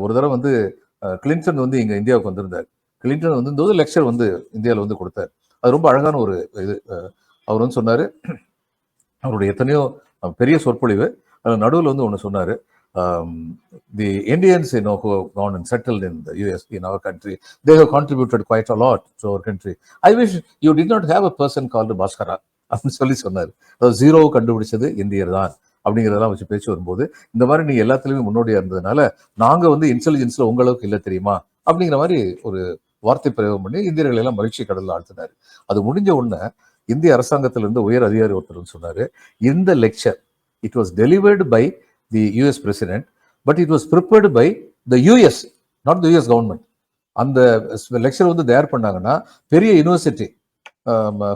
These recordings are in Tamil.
ஒரு தடவை வந்து கிளின்டன் வந்து இங்க இந்தியாவுக்கு வந்திருந்தார். கிளின்டன் வந்து லெக்சர் வந்து இந்தியாவில் வந்து கொடுத்தார். அது ரொம்ப அழகான ஒரு இது. அவர் வந்து சொன்னாரு, அவருடைய எத்தனையோ பெரிய சொற்பொழிவு நடுவில் வந்து ஒன்று சொன்னாரு. The Indians, who have gone and settled in the US, in our country, they have contributed quite a lot to our country. I wish you did not have a person called Bhaskara அப்படின்னு சொல்லி சொன்னார். ஜீரோ கண்டுபிடிச்சது இந்தியர் தான் அப்படிங்கிறதெல்லாம் வச்சு பேச்சு வரும்போது, இந்த மாதிரி நீங்க எல்லாத்துலயுமே முன்னோடியா இருந்ததுனால நாங்க வந்து இன்டெலிஜென்ஸ்ல உங்களுக்கு இல்லை தெரியுமா அப்படிங்கிற மாதிரி ஒரு வார்த்தை பிரயோகம் பண்ணி இந்தியர்களை எல்லாம் மகிழ்ச்சி கடலில் ஆழ்த்தினார். அது முடிஞ்ச உடனே இந்திய அரசாங்கத்திலிருந்து உயர் அதிகாரி ஒருத்தர் சொன்னாரு, இந்த lecture it was delivered by the US president, but it was prepared by the US, not the US government. அந்த லெக்சர் வந்து தயார் பண்ணாங்கன்னா பெரிய யூனிவர்சிட்டி,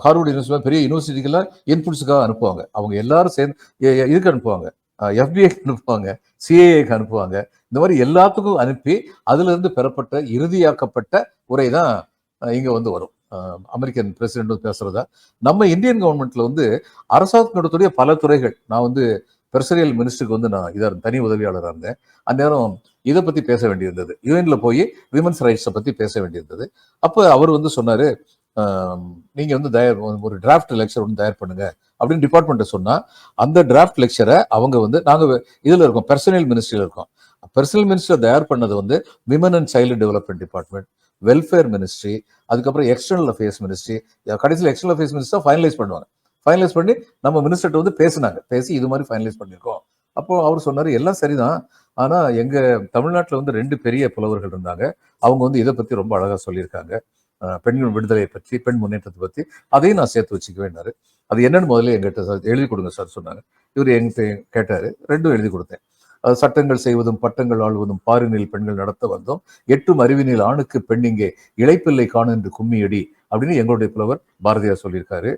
ஹார்வர்ட் யூனிவர்சிட்டி பெரிய யூனிவர்சிட்டிக்கெல்லாம் இன்புட்ஸுக்காக அனுப்புவாங்க. அவங்க எல்லாரும் சேர்ந்து இதுக்கு அனுப்புவாங்க, எஃபிஐக்கு அனுப்புவாங்க, சிஏஏக்கு அனுப்புவாங்க. இந்த மாதிரி எல்லாத்துக்கும் அனுப்பி அதுல இருந்து பெறப்பட்ட இறுதியாக்கப்பட்ட உரை தான் இங்க வந்து வரும். அமெரிக்கன் பிரசிடென்ட் பேசுறதா. நம்ம இந்தியன் கவர்மெண்ட்ல வந்து அரசாங்கத்துடைய பல துறைகள், நான் வந்து பெர்சரியல் மினிஸ்டருக்கு வந்து நான் இதாக தனி உதவியாளராக இருந்தேன். அந்நேரம் இதை பத்தி பேச வேண்டியிருந்தது, யூஎன்ல போய் விமன்ஸ் ரைட்ஸை பத்தி பேச வேண்டியிருந்தது. அப்போ அவர் வந்து சொன்னாரு, நீங்க வந்து ஒரு டிராஃப்ட் லெக்சர் வந்து தயார் பண்ணுங்க அப்படின்னு டிபார்ட்மெண்ட்டை சொன்னா, அந்த டிராஃப்ட் லெக்சரை அவங்க வந்து நாங்க இதுல இருக்கோம், பெர்சனல் மினிஸ்ட்ரியில இருக்கோம். பெர்சனல் மினிஸ்டர் தயார் பண்ணது வந்து women and child development department, welfare ministry, அதுக்கப்புறம் எக்ஸ்டர்னல் அஃபேர்ஸ் மினிஸ்ட்ரி. கடைசியில் எக்ஸ்டர்னல் அஃபேர்ஸ் மினிஸ்டர் ஃபைனலைஸ் பண்ணுவாங்க. ஃபைனலைஸ் பண்ணி நம்ம மினிஸ்டர்கிட்ட வந்து பேசினாங்க, பேசி இது மாதிரி ஃபைனலைஸ் பண்ணியிருக்கோம். அப்போ அவர் சொன்னாரு, எல்லாம் சரிதான், ஆனா எங்க தமிழ்நாட்டில் வந்து 2 பெரிய புலவர்கள் இருந்தாங்க, அவங்க வந்து இதை பத்தி ரொம்ப அழகா சொல்லியிருக்காங்க, பெண்கள் விடுதலையை பற்றி, பெண் முன்னேற்றத்தை பற்றி, அதையும் நான் சேர்த்து வச்சுக்க வேண்டாரு. அது என்னன்னு முதல்ல எங்கிட்ட எழுதி கொடுங்க சார் சொன்னாங்க. இவர் எங்கிட்ட கேட்டாரு, 2ம் எழுதி கொடுத்தேன். சட்டங்கள் செய்வதும் பட்டங்கள் ஆள்வதும் பாரினில் பெண்கள் நடத்த வந்தோம், 8 அறிவினில் ஆணுக்கு பெண்ணிங்கே இழைப்பில்லை காண என்று கும்மியடி அப்படின்னு எங்களுடைய புலவர் பாரதியார் சொல்லியிருக்காரு.